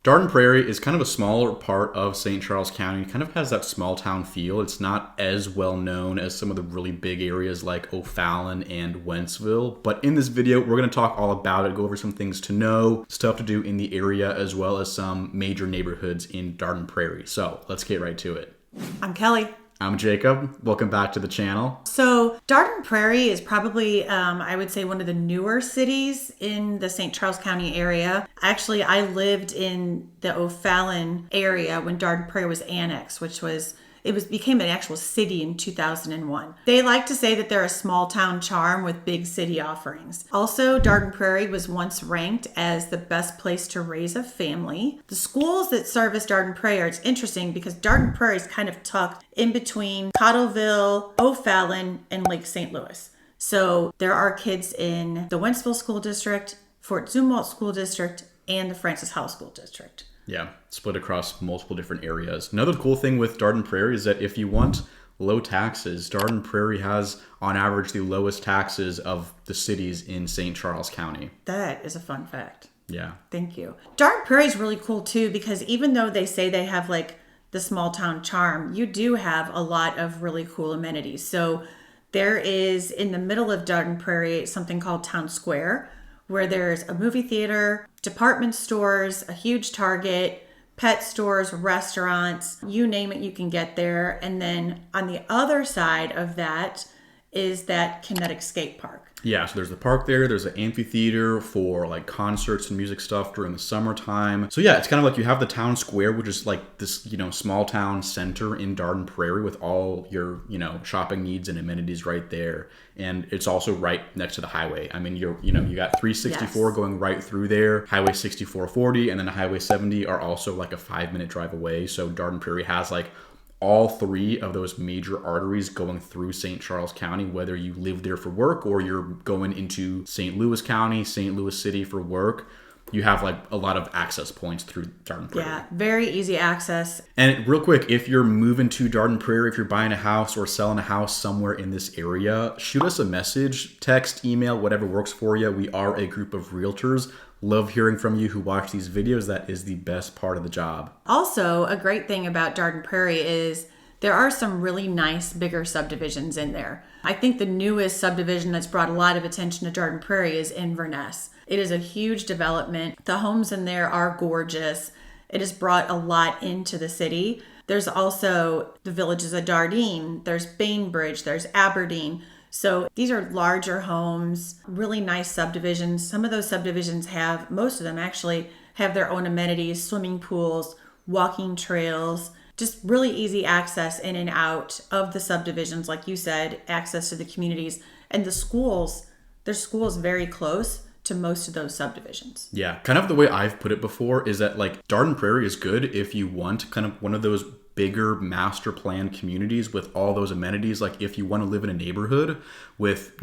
Dardenne Prairie is kind of a smaller part of St. Charles County. It kind of has that small town feel. It's not as well known as some of the really big areas like O'Fallon and Wentzville. But in this video, we're going to talk all about it, go over some things to know, stuff to do in the area, as well as some major neighborhoods in Dardenne Prairie. So let's get right to it. I'm Kelly. I'm Jacob. Welcome back to the channel. So Dardenne Prairie is probably, I would say, one of the newer cities in the St. Charles County area. Actually, I lived in the O'Fallon area when Dardenne Prairie was annexed, became an actual city in 2001. They like to say that they're a small town charm with big city offerings. Also, Dardenne Prairie was once ranked as the best place to raise a family. The schools that service Dardenne Prairie, it's interesting because Dardenne Prairie is kind of tucked in between Cottleville, O'Fallon, and Lake St. Louis. So there are kids in the Wentzville School District, Fort Zumwalt School District, and the Francis House School District. Yeah, split across multiple different areas. Another cool thing with Dardenne Prairie is that if you want low taxes, Dardenne Prairie has, on average, the lowest taxes of the cities in St. Charles County. That is a fun fact. Yeah. Thank you. Dardenne Prairie is really cool, too, because even though they say they have, like, the small town charm, you do have a lot of really cool amenities. So there is, in the middle of Dardenne Prairie, something called Town Square, where there's a movie theater, department stores, a huge Target, pet stores, restaurants, you name it, you can get there. And then on the other side of that is that kinetic skate park. Yeah, so there's the park there. There's an amphitheater for like concerts and music stuff during the summertime. So yeah, it's kind of like you have the town square, which is like this, small town center in Dardenne Prairie with all your, shopping needs and amenities right there. And it's also right next to the highway. I mean, you got 364 going right through there, Highway 6440, and then Highway 70 are also like a 5-minute drive away. So Dardenne Prairie has like all three of those major arteries going through St. Charles County, whether you live there for work or you're going into St. Louis County, St. Louis City for work. You have like a lot of access points through Dardenne Prairie. Yeah, very easy access. And real quick, if you're moving to Dardenne Prairie, if you're buying a house or selling a house somewhere in this area, shoot us a message, text, email, whatever works for you. We are a group of realtors. Love hearing from you who watch these videos. That is the best part of the job. Also, a great thing about Dardenne Prairie is there are some really nice, bigger subdivisions in there. I think the newest subdivision that's brought a lot of attention to Dardenne Prairie is Inverness. It is a huge development. The homes in there are gorgeous. It has brought a lot into the city. There's also the villages of Dardenne. There's Bainbridge. There's Aberdeen. So these are larger homes, really nice subdivisions. Some of those subdivisions most of them actually have their own amenities, swimming pools, walking trails, just really easy access in and out of the subdivisions. Like you said, access to the communities and the schools. There's schools very close to most of those subdivisions. Yeah, kind of the way I've put it before is that like Dardenne Prairie is good if you want kind of one of those bigger master plan communities with all those amenities. Like if you want to live in a neighborhood with,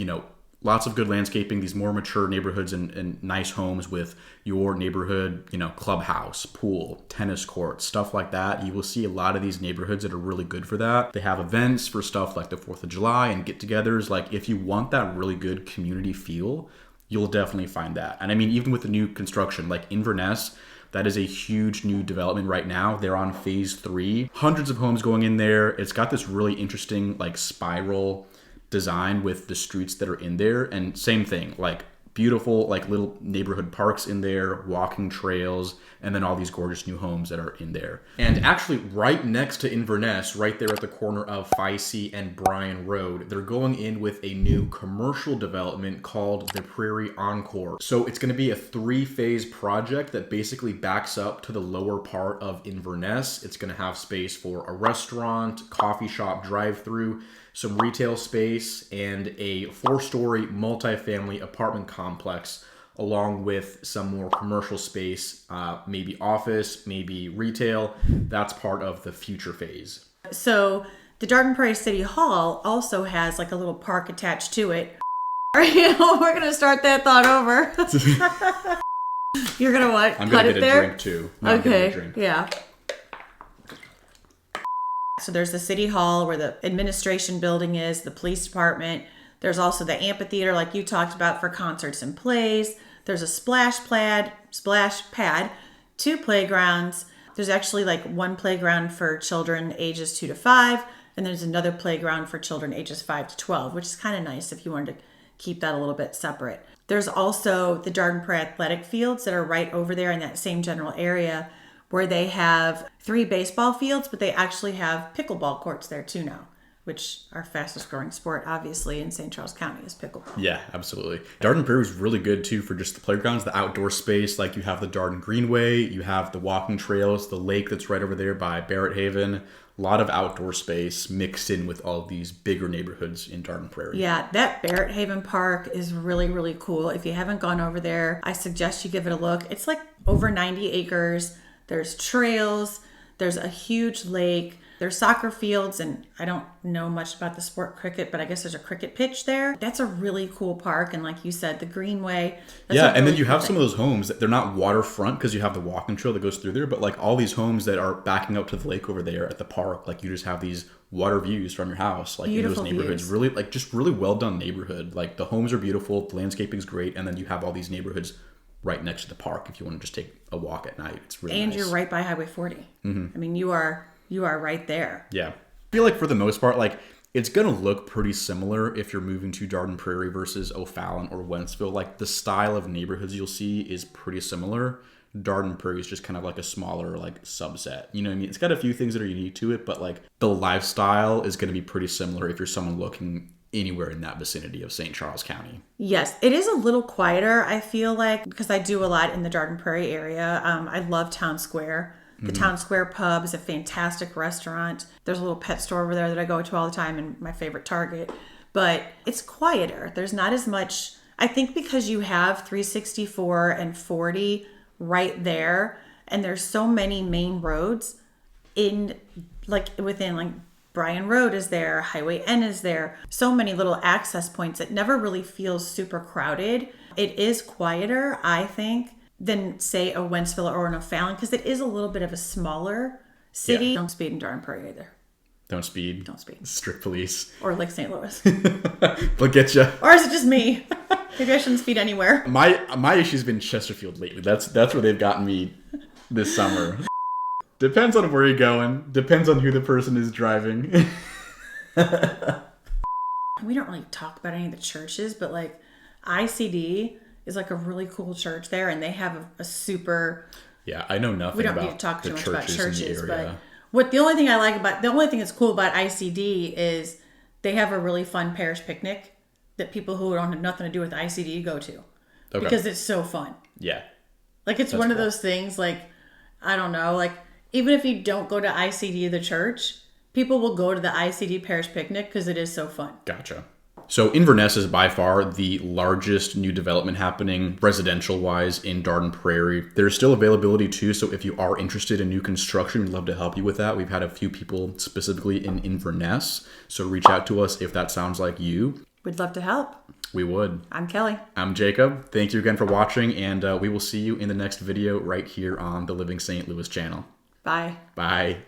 lots of good landscaping, these more mature neighborhoods and nice homes with your neighborhood, clubhouse, pool, tennis court, stuff like that. You will see a lot of these neighborhoods that are really good for that. They have events for stuff like the 4th of July and get-togethers. Like if you want that really good community feel, you'll definitely find that. And I mean, even with the new construction, like Inverness, that is a huge new development right now. They're on phase 3. Hundreds of homes going in there. It's got this really interesting like spiral design with the streets that are in there. And same thing, like beautiful like little neighborhood parks in there, walking trails, and then all these gorgeous new homes that are in there. And actually right next to Inverness, right there at the corner of Ficey and Bryan Road, they're going in with a new commercial development called the Prairie Encore. So it's going to be a 3-phase project that basically backs up to the lower part of Inverness. It's going to have space for a restaurant, coffee shop, drive-through, some retail space, and a 4-story multifamily apartment complex, along with some more commercial space, maybe office, maybe retail. That's part of the future phase. So the Dardenne Prairie City Hall also has like a little park attached to it. We're going to start that thought over. You're going to what? I'm going to get a drink too. No, okay, yeah. So there's the city hall where the administration building is, the police department. There's also the amphitheater like you talked about for concerts and plays. There's a splash pad 2 playgrounds. There's actually like 1 playground for children ages 2 to 5, and there's another playground for children ages 5 to 12, which is kind of nice if you wanted to keep that a little bit separate. There's also the Dardenne Prairie athletic fields that are right over there in that same general area, where they have 3 baseball fields, but they actually have pickleball courts there too now, which our fastest growing sport, obviously, in St. Charles County is pickleball. Yeah, absolutely. Dardenne Prairie is really good, too, for just the playgrounds, the outdoor space. Like, you have the Dardenne Greenway, you have the walking trails, the lake that's right over there by Barathaven. A lot of outdoor space mixed in with all these bigger neighborhoods in Dardenne Prairie. Yeah, that Barathaven Park is really, really cool. If you haven't gone over there, I suggest you give it a look. It's like over 90 acres. There's trails. There's a huge lake. There's soccer fields, and I don't know much about the sport cricket, but I guess there's a cricket pitch there. That's a really cool park, and like you said, the Greenway. Yeah, and then you have some of those homes that they're not waterfront because you have the walking trail that goes through there, but like all these homes that are backing up to the lake over there at the park, like you just have these water views from your house, like beautiful in those neighborhoods. Views. Really, like just really well done neighborhood. Like the homes are beautiful, the landscaping's great, and then you have all these neighborhoods right next to the park if you want to just take a walk at night. It's really and nice. You're right by Highway 40. Mm-hmm. I mean, you are right there. Yeah. I feel like for the most part, like it's going to look pretty similar if you're moving to Dardenne Prairie versus O'Fallon or Wentzville. Like the style of neighborhoods you'll see is pretty similar. Dardenne Prairie is just kind of like a smaller like subset. You know what I mean? It's got a few things that are unique to it, but like the lifestyle is going to be pretty similar if you're someone looking anywhere in that vicinity of St. Charles County. Yes, it is a little quieter, I feel like, because I do a lot in the Dardenne Prairie area. I love Town Square. The Town Square Pub is a fantastic restaurant. There's a little pet store over there that I go to all the time, and my favorite Target. But it's quieter. There's not as much. I think because you have 364 and 40 right there, and there's so many main roads in, like, within, like, Bryan Road is there, Highway N is there. So many little access points. It never really feels super crowded. It is quieter, I think, than, say, a Wentzville or an O'Fallon, because it is a little bit of a smaller city. Yeah. Don't speed in Dardenne Prairie either. Don't speed. Don't speed. Strict police. Or like St. Louis. They'll get you. Or is it just me? Maybe I shouldn't speed anywhere. My issue's been Chesterfield lately. That's where they've gotten me this summer. Depends on where you're going. Depends on who the person is driving. We don't really talk about any of the churches, but like ICD is like a really cool church there, and they have a super. Yeah, I know nothing. We don't about need to talk too the much about churches, but the only thing that's cool about ICD is they have a really fun parish picnic that people who don't have nothing to do with ICD go to, because it's so fun. Yeah, like it's one of those things. Like I don't know, like even if you don't go to ICD the church, people will go to the ICD Parish Picnic because it is so fun. Gotcha. So Inverness is by far the largest new development happening residential-wise in Dardenne Prairie. There's still availability too, so if you are interested in new construction, we'd love to help you with that. We've had a few people specifically in Inverness, so reach out to us if that sounds like you. We'd love to help. We would. I'm Kelly. I'm Jacob. Thank you again for watching, and we will see you in the next video right here on the Living St. Louis channel. Bye. Bye.